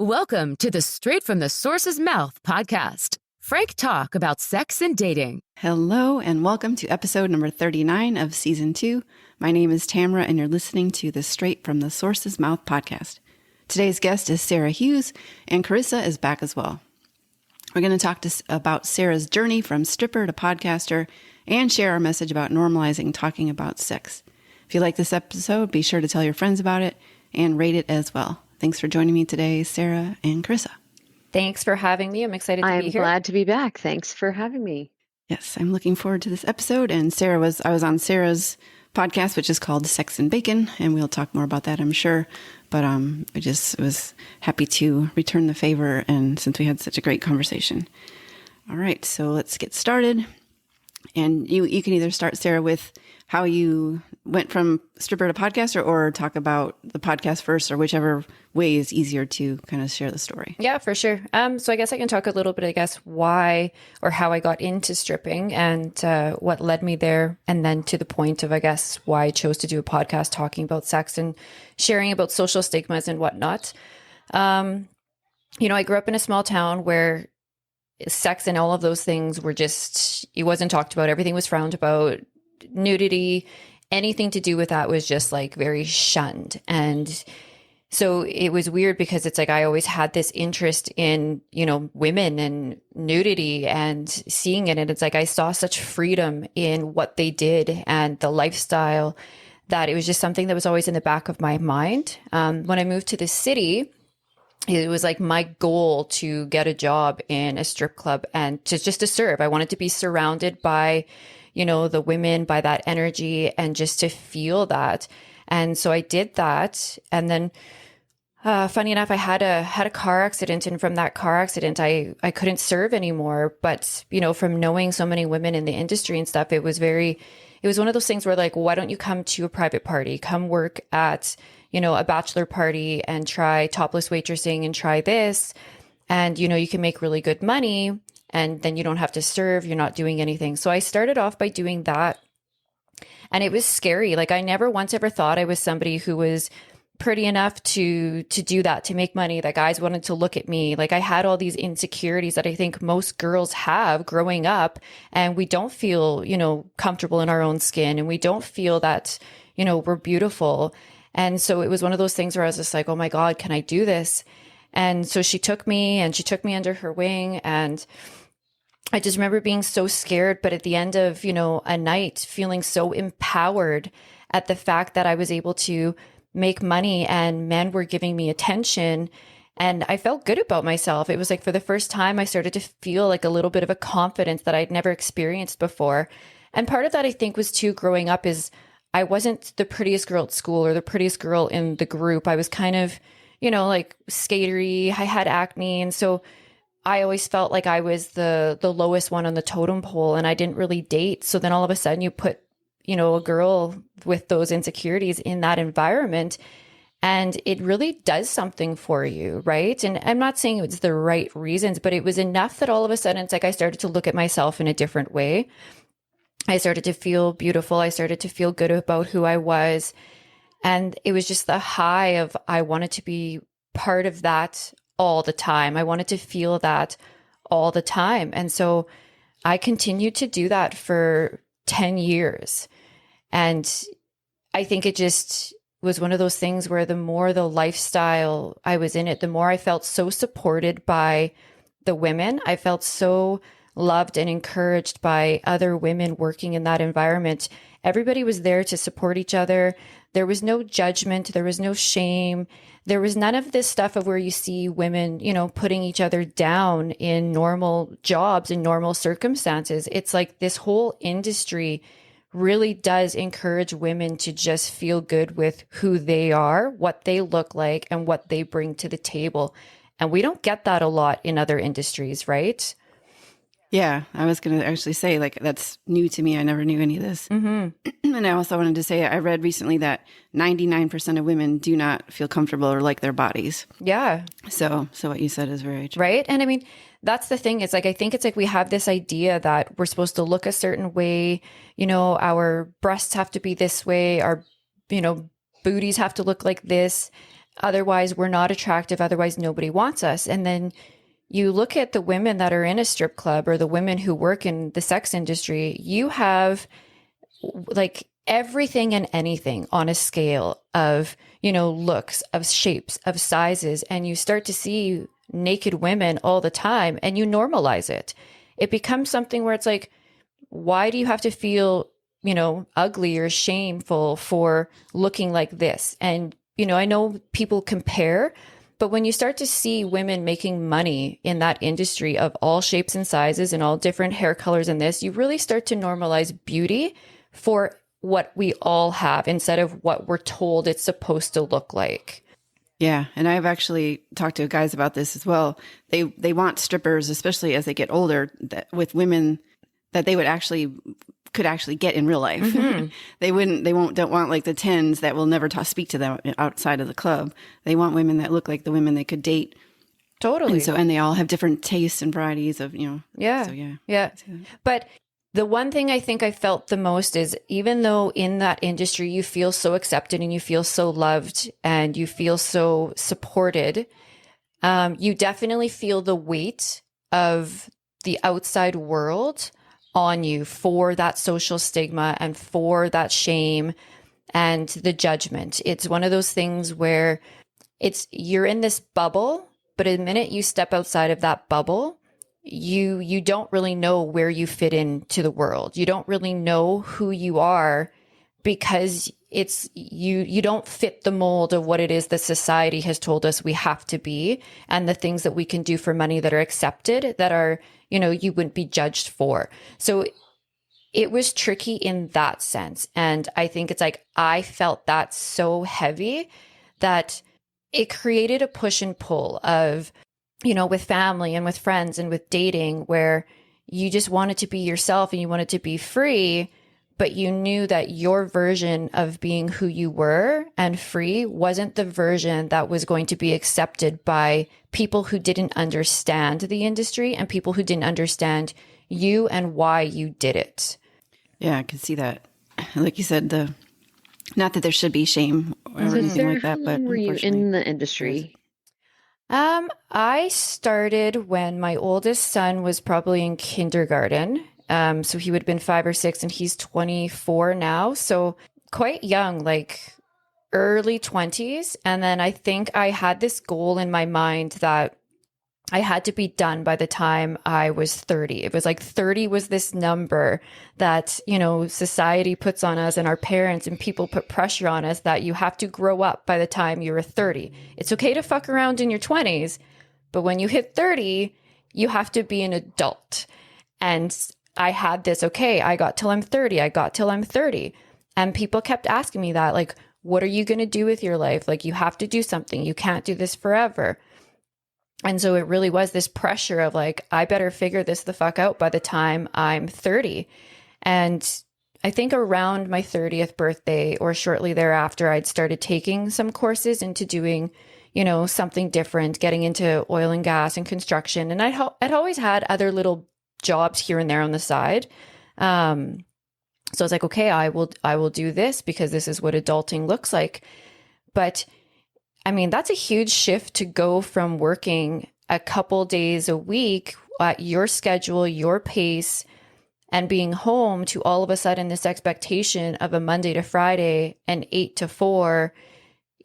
Welcome to the Straight from the Source's Mouth podcast. Frank talk about sex and dating. Hello, and welcome to episode number 39 of season 2. My name is Tamara, and you're listening to the Straight from the Source's Mouth podcast. Today's guest is Sarah Hughes, and Carissa is back as well. We're going to talk about Sarah's journey from stripper to podcaster and share our message about normalizing talking about sex. If you like this episode, be sure to tell your friends about it and rate it as well. Thanks for joining me today, Sarah and Carissa. Thanks for having me. I'm excited to be here. I'm glad to be back. Thanks for having me. Yes, I'm looking forward to this episode. And I was on Sarah's podcast, which is called Sex and Bacon, and we'll talk more about that, I'm sure. But I just was happy to return the favor, and since we had such a great conversation. All right, so let's get started. And you can either start, Sarah, with how you went from stripper to podcaster, or talk about the podcast first, or whichever way is easier to kind of share the story. Yeah, for sure. So I guess I can talk a little bit, why or how I got into stripping and what led me there. And then to the point of, why I chose to do a podcast talking about sex and sharing about social stigmas and whatnot. I grew up in a small town where sex and all of those things were it wasn't talked about. Everything was frowned about. Nudity, anything to do with that was just very shunned. And so it was weird because it's I always had this interest in, women and nudity and seeing it. And it's I saw such freedom in what they did and the lifestyle that it was just something that was always in the back of my mind. When I moved to the city, it was my goal to get a job in a strip club and to serve. I wanted to be surrounded by, the women, by that energy, and just to feel that. And so I did that. And then, funny enough, I had a car accident, and from that car accident, I couldn't serve anymore. But, from knowing so many women in the industry and stuff, it was one of those things where why don't you come to a private party, come work at, a bachelor party and try topless waitressing and try this. And, you can make really good money, and then you don't have to serve. You're not doing anything. So I started off by doing that. And it was scary. I never once ever thought I was somebody who was pretty enough to do that, to make money, that guys wanted to look at me. I had all these insecurities that I think most girls have growing up, and we don't feel, comfortable in our own skin, and we don't feel that, we're beautiful. And so it was one of those things where I was just oh my God, can I do this? And so she took me under her wing, and I just remember being so scared, but at the end of, a night, feeling so empowered at the fact that I was able to make money and men were giving me attention. And I felt good about myself. It was for the first time I started to feel a little bit of a confidence that I'd never experienced before. And part of that, I think, was too, growing up, is I wasn't the prettiest girl at school or the prettiest girl in the group. I was kind of, skatery. I had acne. And so I always felt I was the lowest one on the totem pole, and I didn't really date. So then all of a sudden you put, a girl with those insecurities in that environment, and it really does something for you, right? And I'm not saying it was the right reasons, but it was enough that all of a sudden it's I started to look at myself in a different way. I started to feel beautiful. I started to feel good about who I was. And it was just the high of, I wanted to be part of that all the time. I wanted to feel that all the time. And so I continued to do that for 10 years. And I think it just was one of those things where the more the lifestyle I was in it, the more I felt so supported by the women. I felt so loved and encouraged by other women working in that environment. Everybody was there to support each other. There was no judgment. There was no shame. There was none of this stuff of where you see women, putting each other down in normal jobs, in normal circumstances. It's this whole industry really does encourage women to just feel good with who they are, what they look like, and what they bring to the table. And we don't get that a lot in other industries, right? Yeah, I was going to actually say, that's new to me. I never knew any of this. Mm-hmm. And I also wanted to say, I read recently that 99% of women do not feel comfortable or like their bodies. Yeah. So what you said is very true. Right. And I mean, that's the thing. It's I think it's we have this idea that we're supposed to look a certain way, our breasts have to be this way, our, booties have to look like this. otherwise we're not attractive, otherwise nobody wants us. And then you look at the women that are in a strip club or the women who work in the sex industry, you have like everything and anything on a scale of, looks, of shapes, of sizes. And you start to see naked women all the time and you normalize it. It becomes something where it's like, why do you have to feel, ugly or shameful for looking like this? And, I know people compare, but when you start to see women making money in that industry of all shapes and sizes and all different hair colors and this, you really start to normalize beauty for what we all have instead of what we're told it's supposed to look like. Yeah. And I've actually talked to guys about this as well. They want strippers, especially as they get older, that with women that they could actually get in real life. Mm-hmm. Don't want like the 10s that will never speak to them outside of the club. They want women that look like the women they could date. Totally. And they all have different tastes and varieties of, Yeah. So yeah. Yeah. But the one thing I think I felt the most is even though in that industry you feel so accepted and you feel so loved and you feel so supported, you definitely feel the weight of the outside world on you for that social stigma and for that shame and the judgment. It's one of those things where you're in this bubble, but the minute you step outside of that bubble, you don't really know where you fit into the world. You don't really know who you are because it's you don't fit the mold of what it is that society has told us we have to be and the things that we can do for money that are accepted, that are, you wouldn't be judged for. So it was tricky in that sense. And I think it's like, I felt that so heavy that it created a push and pull of, with family and with friends and with dating where you just wanted to be yourself and you wanted to be free, but you knew that your version of being who you were and free wasn't the version that was going to be accepted by people who didn't understand the industry and people who didn't understand you and why you did it. Yeah, I can see that. Like you said, not that there should be shame or anything like that, but were you in the industry? I started when my oldest son was probably in kindergarten. So he would have been 5 or 6 and he's 24 now. So quite young, like early 20s. And then I think I had this goal in my mind that I had to be done by the time I was 30. It was like 30 was this number that, society puts on us and our parents and people put pressure on us that you have to grow up by the time you're 30. It's okay to fuck around in your 20s, but when you hit 30, you have to be an adult. And I had this, okay, I got till I'm 30. And people kept asking me that, like, what are you going to do with your life? Like, you have to do something. You can't do this forever. And so it really was this pressure of like, I better figure this the fuck out by the time I'm 30. And I think around my 30th birthday or shortly thereafter, I'd started taking some courses into doing, something different, getting into oil and gas and construction. And I'd always had other little jobs here and there on the side. So I was like, okay, I will do this because this is what adulting looks like. But I mean, that's a huge shift to go from working a couple days a week at your schedule, your pace, and being home to all of a sudden this expectation of a Monday to Friday and 8 to 4,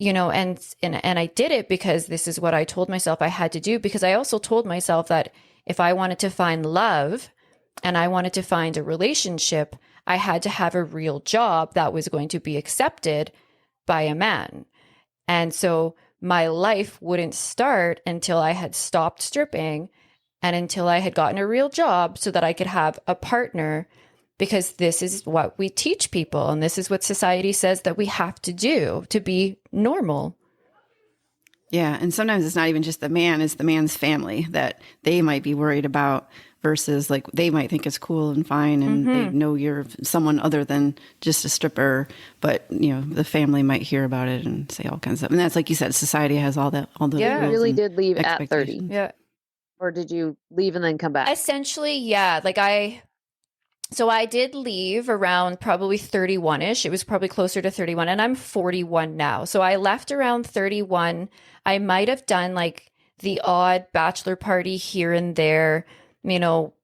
and I did it because this is what I told myself I had to do, because I also told myself that if I wanted to find love and I wanted to find a relationship, I had to have a real job that was going to be accepted by a man. And so my life wouldn't start until I had stopped stripping and until I had gotten a real job so that I could have a partner, because this is what we teach people. And this is what society says that we have to do to be normal. Yeah. And sometimes it's not even just the man, it's the man's family that they might be worried about versus like they might think it's cool and fine and they know you're someone other than just a stripper, but the family might hear about it and say all kinds of stuff. And that's like you said, society has all the You really did leave at 30. Yeah. Or did you leave and then come back? Essentially, yeah. Like I So I did leave around probably 31-ish. It was probably closer to 31, and I'm 41 now. So I left around 31. I might have done like the odd bachelor party here and there, you know,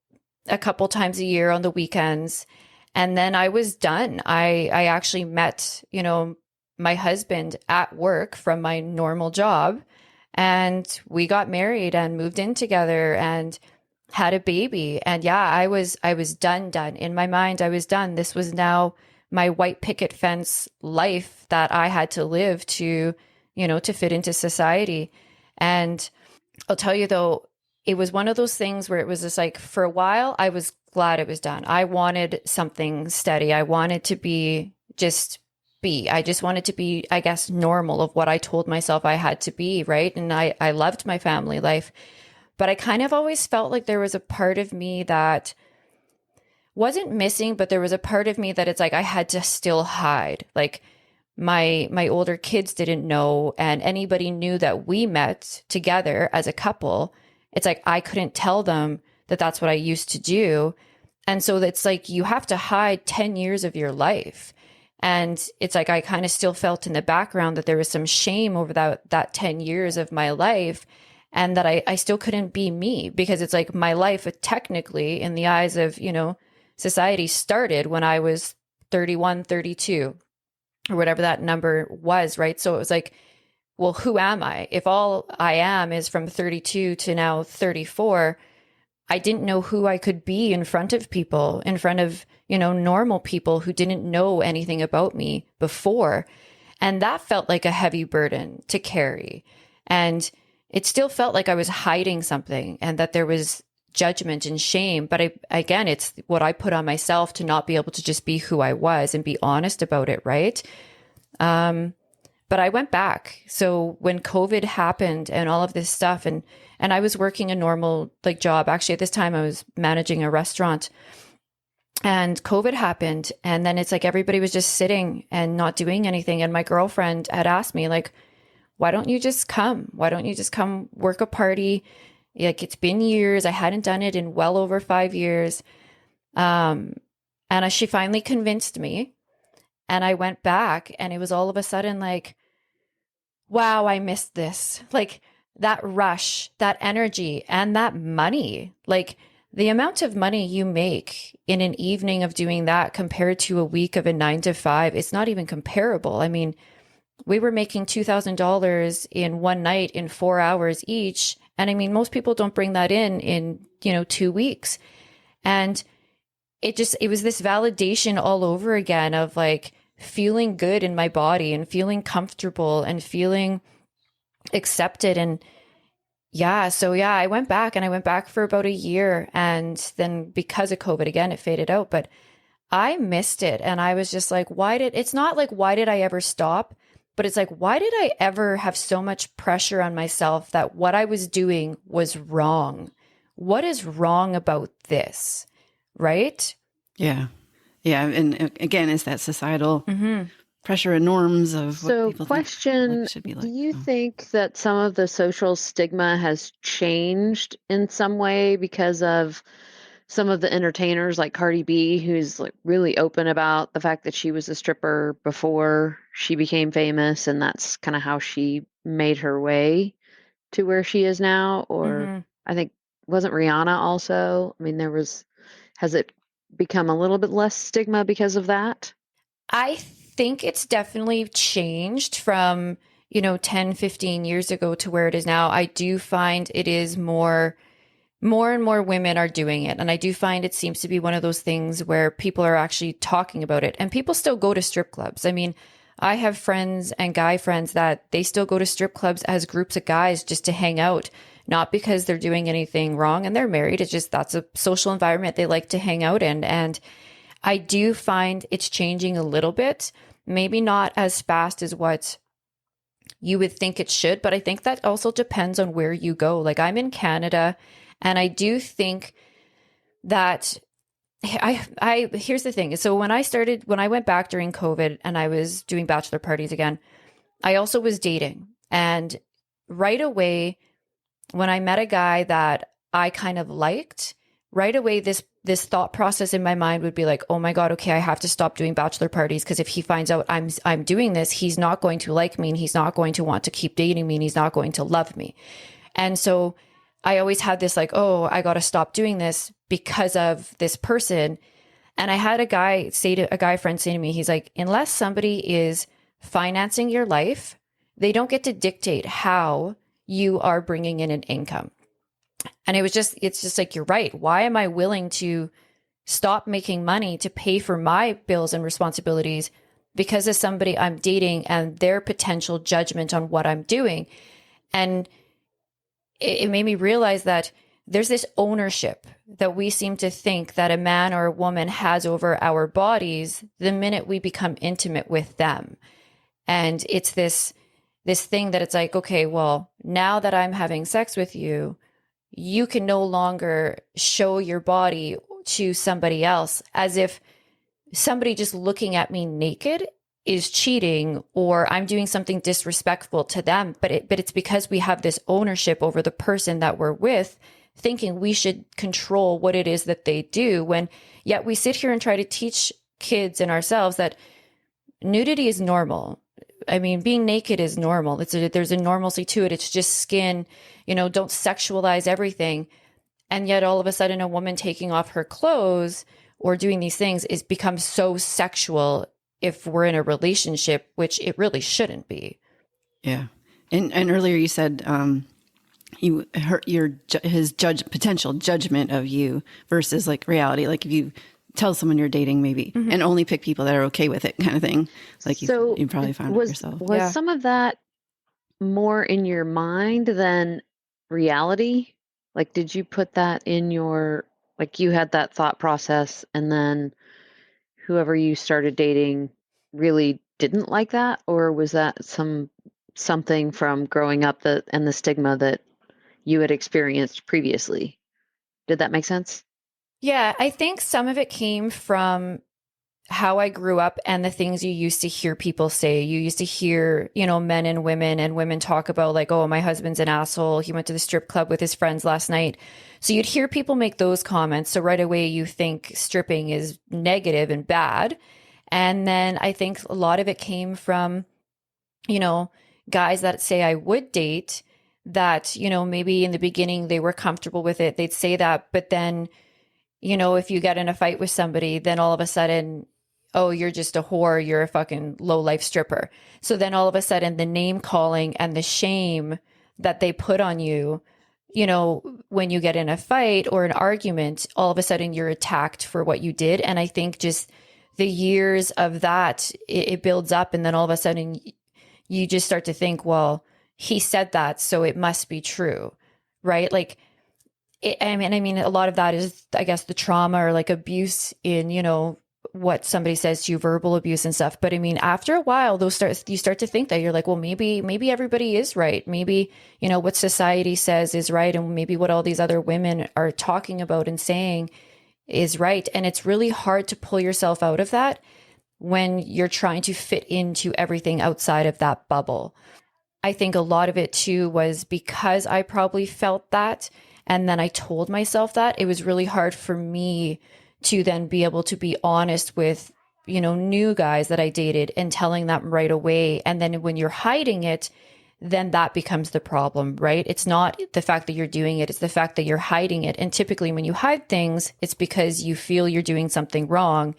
a couple times a year on the weekends. And then I was done. I actually met, you know, my husband at work from my normal job, and we got married and moved in together and had a baby. And yeah, I was done. In my mind, I was done. This was now my white picket fence life that I had to live to, you know, to fit into society. And I'll tell you though, it was one of those things where it was just like, for a while, I was glad it was done. I wanted something steady. I wanted to I just wanted to be, I guess, normal of what I told myself I had to be, right? And I loved my family life. But I kind of always felt like there was a part of me that wasn't missing, but there was a part of me that it's like I had to still hide. Like my older kids didn't know, and anybody knew that we met together as a couple. It's like I couldn't tell them that that's what I used to do. And so it's like you have to hide 10 years of your life. And it's like I kind of still felt in the background that there was some shame over that 10 years of my life, and that I still couldn't be me, because it's like my life technically in the eyes of, you know, society started when I was 31, 32, or whatever that number was, right? So it was like, well, who am I? If all I am is from 32 to now 34, I didn't know who I could be in front of people, in front of, you know, normal people who didn't know anything about me before. And that felt like a heavy burden to carry. And it still felt like I was hiding something and that there was judgment and shame. But again, it's what I put on myself to not be able to just be who I was and be honest about it, right? But I went back. So when COVID happened and all of this stuff, and I was working a normal like job. Actually, at this time I was managing a restaurant, and COVID happened. And then it's like everybody was just sitting and not doing anything. And my girlfriend had asked me, like, why don't you just come? Why don't you just come work a party? Like, it's been years. I hadn't done it in well over 5 years. And she finally convinced me, and I went back, and it was all of a sudden like, wow, I missed this. Like that rush, that energy, and that money, like the amount of money you make in an evening of doing that compared to a week of a 9 to 5, it's not even comparable. I mean, we were making $2,000 in one night in 4 hours each. And I mean, most people don't bring that in, you know, 2 weeks. And it was this validation all over again of like feeling good in my body and feeling comfortable and feeling accepted. And I went back for about a year. And then because of COVID again, it faded out, but I missed it. And I was just like, it's not like, why did I ever stop? But it's like, why did I ever have so much pressure on myself that what I was doing was wrong? What is wrong about this? Right? Yeah. Yeah. And again, it's that societal pressure and norms of what people think life should be like. Do you think that some of the social stigma has changed in some way because of some of the entertainers like Cardi B, who's like really open about the fact that she was a stripper before she became famous, and that's kind of how she made her way to where she is now? Or I think, wasn't Rihanna also? I mean, has it become a little bit less stigma because of that? I think it's definitely changed from, 10, 15 years ago to where it is now. I do find it is more and more women are doing it. And I do find it seems to be one of those things where people are actually talking about it, and people still go to strip clubs. I mean, I have friends and guy friends that they still go to strip clubs as groups of guys just to hang out, not because they're doing anything wrong and they're married. It's just, that's a social environment they like to hang out in. And I do find it's changing a little bit, maybe not as fast as what you would think it should, but I think that also depends on where you go. Like, I'm in Canada, and I do think that here's the thing. So when I went back during COVID and I was doing bachelor parties again, I also was dating. And right away, when I met a guy that I kind of liked, right away, this this thought process in my mind would be like, oh my God, okay, I have to stop doing bachelor parties, because if he finds out I'm doing this, he's not going to like me, and he's not going to want to keep dating me, and he's not going to love me. And so I always had this like, oh, I got to stop doing this because of this person. And I had a guy friend say to me, he's like, unless somebody is financing your life, they don't get to dictate how you are bringing in an income. And it's just like, you're right. Why am I willing to stop making money to pay for my bills and responsibilities because of somebody I'm dating and their potential judgment on what I'm doing? And it made me realize that there's this ownership that we seem to think that a man or a woman has over our bodies the minute we become intimate with them. And it's this thing that it's like, okay, well, now that I'm having sex with you, you can no longer show your body to somebody else, as if somebody just looking at me naked is cheating, or I'm doing something disrespectful to them. But it's because we have this ownership over the person that we're with, thinking we should control what it is that they do, when yet we sit here and try to teach kids and ourselves that nudity is normal. I mean, being naked is normal. There's a normalcy to it. It's just skin, don't sexualize everything. And yet all of a sudden a woman taking off her clothes or doing these things becomes so sexual if we're in a relationship, which it really shouldn't be. Yeah. And earlier you said you hurt his potential judgment of you versus like reality. Like if you tell someone you're dating, maybe, and only pick people that are okay with it, kind of thing. Like you probably found it yourself. Was some of that more in your mind than reality? Like, did you put that in like you had that thought process, and then whoever you started dating really didn't like that? Or was that something from growing up and the stigma that you had experienced previously? Did that make sense? Yeah, I think some of it came from how I grew up and the things you used to hear people say. You used to hear, men and women talk about like, oh, my husband's an asshole. He went to the strip club with his friends last night. So you'd hear people make those comments. So right away you think stripping is negative and bad. And then I think a lot of it came from, guys that say I would date that, maybe in the beginning they were comfortable with it. They'd say that, but then, if you get in a fight with somebody, then all of a sudden, oh, you're just a whore, you're a fucking low life stripper. So then all of a sudden the name calling and the shame that they put on you, when you get in a fight or an argument, all of a sudden you're attacked for what you did. And I think just the years of that, it builds up. And then all of a sudden you just start to think, well, he said that, so it must be true, right? Like, I mean, a lot of that is, I guess, the trauma or like abuse in, what somebody says to you, verbal abuse and stuff. But I mean, after a while, you start to think that you're like, well, maybe everybody is right. Maybe, what society says is right. And maybe what all these other women are talking about and saying is right. And it's really hard to pull yourself out of that when you're trying to fit into everything outside of that bubble. I think a lot of it too was because I probably felt that. And then I told myself that it was really hard for me to then be able to be honest with, new guys that I dated and telling them right away. And then when you're hiding it, then that becomes the problem, right? It's not the fact that you're doing it. It's the fact that you're hiding it. And typically when you hide things, it's because you feel you're doing something wrong.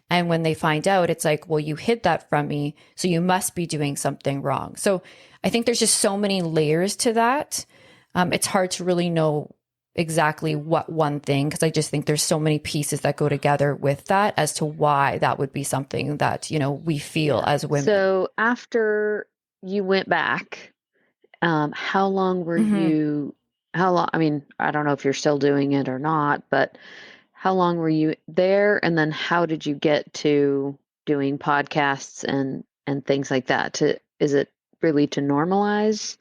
And when they find out, it's like, well, you hid that from me, so you must be doing something wrong. So I think there's just so many layers to that. It's hard to really know exactly what one thing, because I just think there's so many pieces that go together with that as to why that would be something that, we feel as women. So after you went back, how long were you, I mean, I don't know if you're still doing it or not, but how long were you there? And then how did you get to doing podcasts and things like that? Is it really to normalize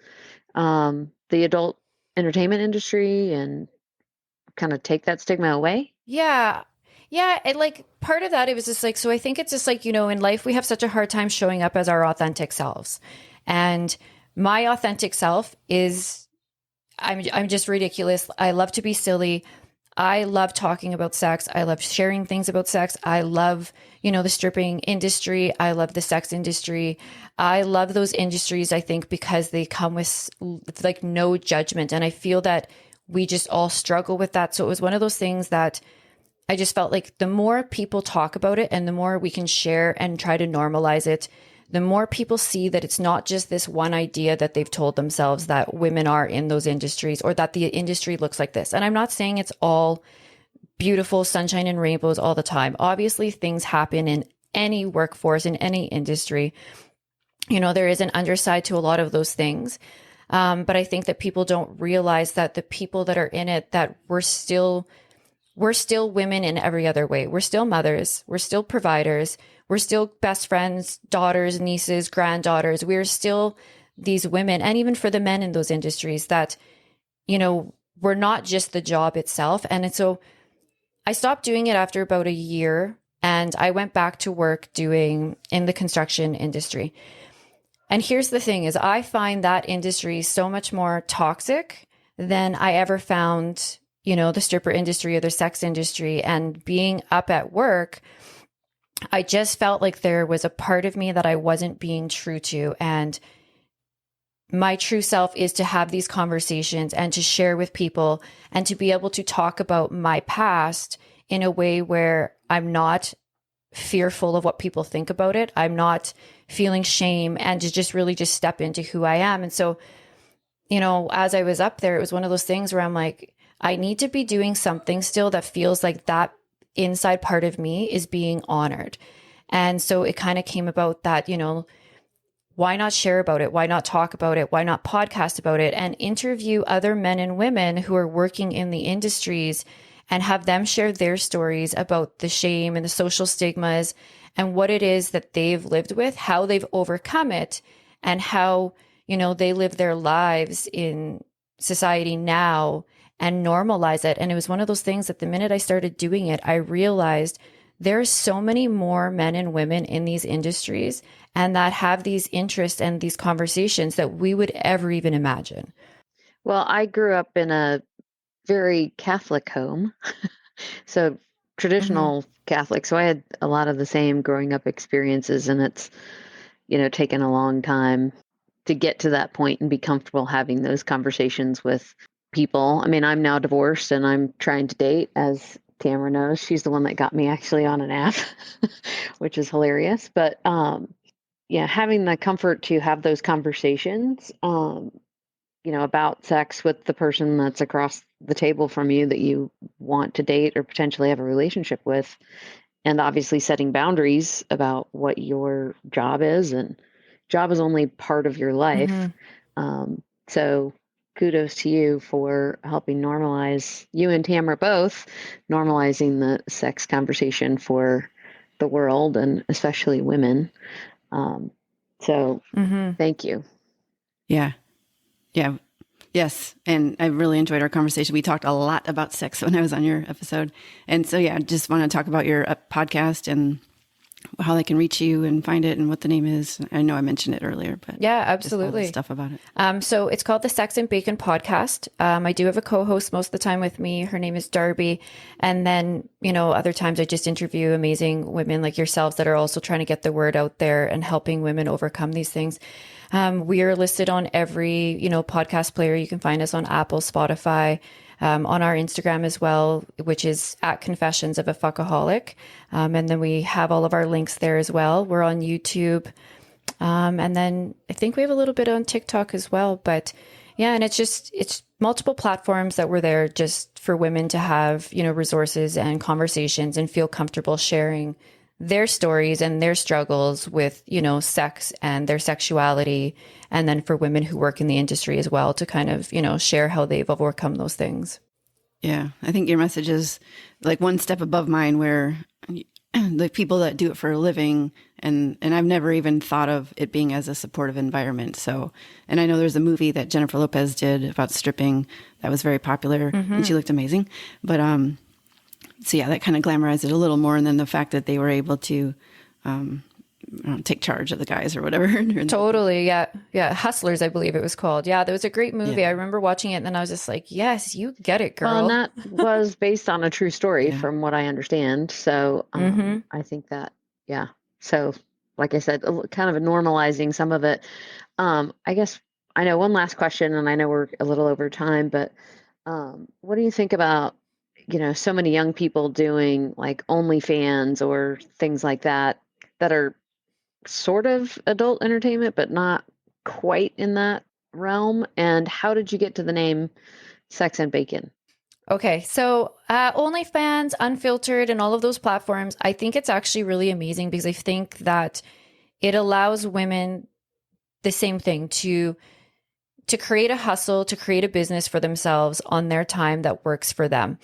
the adult entertainment industry and kind of take that stigma away? Yeah. Yeah. And like part of that, it was just like, so I think it's just like, in life, we have such a hard time showing up as our authentic selves. And my authentic self is, I'm just ridiculous. I love to be silly. I love talking about sex. I love sharing things about sex. I love, the stripping industry. I love the sex industry. I love those industries, I think, because they come with like no judgment. And I feel that we just all struggle with that. So it was one of those things that I just felt like the more people talk about it and the more we can share and try to normalize it, the more people see that it's not just this one idea that they've told themselves that women are in those industries or that the industry looks like this. And I'm not saying it's all beautiful sunshine and rainbows all the time. Obviously, things happen in any workforce, in any industry. There is an underside to a lot of those things. But I think that people don't realize that the people that are in it, that we're still women in every other way. We're still mothers. We're still providers. We're still best friends, daughters, nieces, granddaughters. We're still these women. And even for the men in those industries that, we're not just the job itself. And so I stopped doing it after about a year and I went back to work in the construction industry. And here's the thing is I find that industry so much more toxic than I ever found the stripper industry or the sex industry. And being up at work, I just felt like there was a part of me that I wasn't being true to. And my true self is to have these conversations and to share with people and to be able to talk about my past in a way where I'm not fearful of what people think about it. I'm not feeling shame and to just really just step into who I am. And so, as I was up there, it was one of those things where I'm like, I need to be doing something still that feels like that inside part of me is being honored. And so it kind of came about that, why not share about it? Why not talk about it? Why not podcast about it and interview other men and women who are working in the industries and have them share their stories about the shame and the social stigmas and what it is that they've lived with, how they've overcome it, and how, they live their lives in society now and normalize it. And it was one of those things that the minute I started doing it, I realized there's so many more men and women in these industries and that have these interests and these conversations that we would ever even imagine. Well, I grew up in a very Catholic home. So traditional Catholic. So I had a lot of the same growing up experiences, and it's, taken a long time to get to that point and be comfortable having those conversations with people. I mean, I'm now divorced and I'm trying to date, as Tamara knows. She's the one that got me actually on an app, which is hilarious. But having the comfort to have those conversations, about sex with the person that's across the table from you that you want to date or potentially have a relationship with. And obviously setting boundaries about what your job is, and job is only part of your life. So kudos to you for helping normalize, you and Tamara both, normalizing the sex conversation for the world and especially women. Thank you. Yeah. Yeah. Yes. And I really enjoyed our conversation. We talked a lot about sex when I was on your episode. And so, I just want to talk about your podcast and how they can reach you and find it and what the name is. I know I mentioned it earlier, but yeah, absolutely. Just all the stuff about it. So it's called the Sex and Bacon Podcast. I do have a co-host most of the time with me. Her name is Darby. And then, other times I just interview amazing women like yourselves that are also trying to get the word out there and helping women overcome these things. We are listed on every, podcast player. You can find us on Apple, Spotify, on our Instagram as well, which is at Confessions of a Fuckaholic. And then we have all of our links there as well. We're on YouTube. And then I think we have a little bit on TikTok as well. But yeah, and it's multiple platforms that were there just for women to have, resources and conversations and feel comfortable sharing their stories and their struggles with, sex and their sexuality. And then for women who work in the industry as well to kind of, share how they've overcome those things. Yeah. I think your message is like one step above mine, where the people that do it for a living, and I've never even thought of it being as a supportive environment. So, and I know there's a movie that Jennifer Lopez did about stripping that was very popular and she looked amazing. But, so yeah, that kind of glamorized it a little more. And then the fact that they were able to take charge of the guys or whatever. Totally. Yeah. Yeah. Hustlers, I believe it was called. Yeah. That was a great movie. I remember watching it and then I was just like, yes, you get it, girl. Well, and that was based on a true story from what I understand. So I think that, yeah. So like I said, kind of normalizing some of it. I guess I know one last question, and I know we're a little over time, but what do you think about, so many young people doing like OnlyFans or things like that are sort of adult entertainment, but not quite in that realm? And how did you get to the name Sex and Bacon? Okay, so OnlyFans, Unfiltered, and all of those platforms, I think it's actually really amazing because I think that it allows women the same thing to create a hustle, to create a business for themselves on their time that works for them.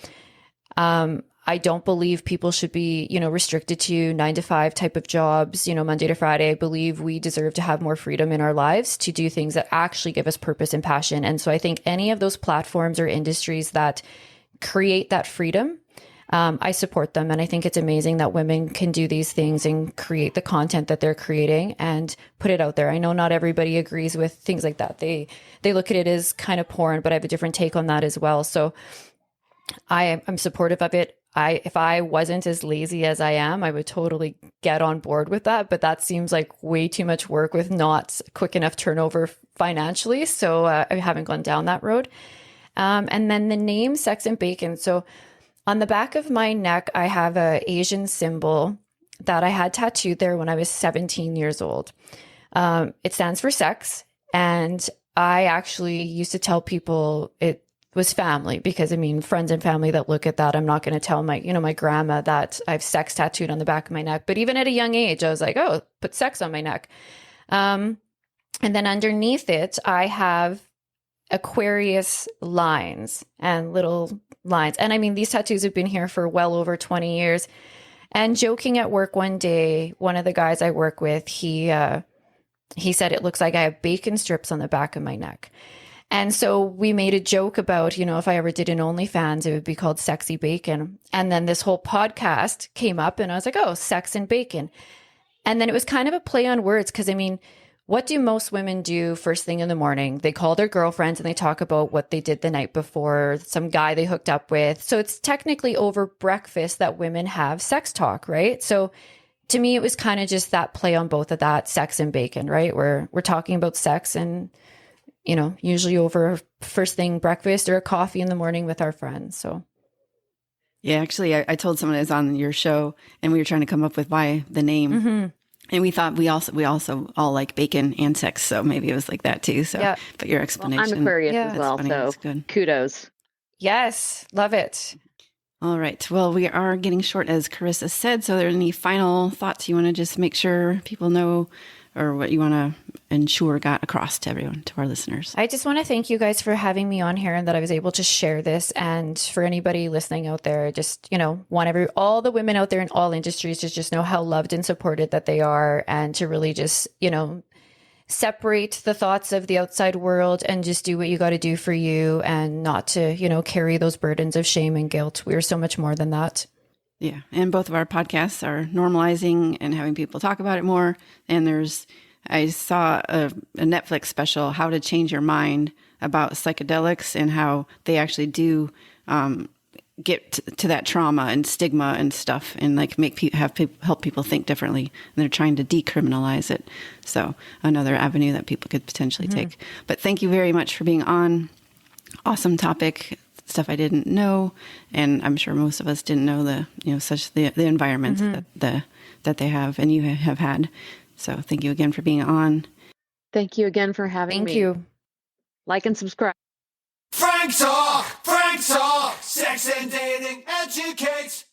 I don't believe people should be, restricted to 9 to 5 type of jobs, Monday to Friday. I believe we deserve to have more freedom in our lives to do things that actually give us purpose and passion. And so I think any of those platforms or industries that create that freedom, I support them. And I think it's amazing that women can do these things and create the content that they're creating and put it out there. I know not everybody agrees with things like that. They look at it as kind of porn, but I have a different take on that as well. So I'm supportive of it. If I wasn't as lazy as I am, I would totally get on board with that. But that seems like way too much work with not quick enough turnover financially. So I haven't gone down that road. And then the name Sex and Bacon. So on the back of my neck, I have an Asian symbol that I had tattooed there when I was 17 years old. It stands for sex. And I actually used to tell people it was family because, friends and family that look at that, I'm not going to tell my grandma that I have sex tattooed on the back of my neck. But even at a young age, I was like, oh, put sex on my neck. And then underneath it, I have Aquarius lines and little lines. And these tattoos have been here for well over 20 years. And joking at work one day, one of the guys I work with, he said, it looks like I have bacon strips on the back of my neck. And so we made a joke about, if I ever did an OnlyFans, it would be called Sexy Bacon. And then this whole podcast came up and I was like, oh, Sex and Bacon. And then it was kind of a play on words because, what do most women do first thing in the morning? They call their girlfriends and they talk about what they did the night before, some guy they hooked up with. So it's technically over breakfast that women have sex talk, right? So to me, it was kind of just that play on both of that, sex and bacon, right? We're talking about sex and, usually over first thing breakfast or a coffee in the morning with our friends. So. Yeah, actually, I told someone I was on your show and we were trying to come up with why the name. Mm-hmm. And we thought we also all like bacon and sex, so maybe it was like that too. So, yeah. But your explanation, I'm Aquarius as well, so kudos. Yes, love it. All right. Well, we are getting short, as Carissa said. So, are there any final thoughts you want to just make sure people know, or what you want to ensure got across to everyone, to our listeners? I just want to thank you guys for having me on here and that I was able to share this. And for anybody listening out there, just, want all the women out there in all industries to just know how loved and supported that they are, and to really just, separate the thoughts of the outside world and just do what you got to do for you, and not to, carry those burdens of shame and guilt. We are so much more than that. Yeah. And both of our podcasts are normalizing and having people talk about it more. And I saw a Netflix special, How to Change Your Mind, about psychedelics and how they actually do get to that trauma and stigma and stuff, and like help people think differently. And they're trying to decriminalize it. So another avenue that people could potentially take. But thank you very much for being on. Awesome topic. Stuff I didn't know, and I'm sure most of us didn't know the environments that they have and you have had. So thank you again for being on. Thank you again for having me. Thank you. Like and subscribe. Frank Talk, Sex and Dating educates.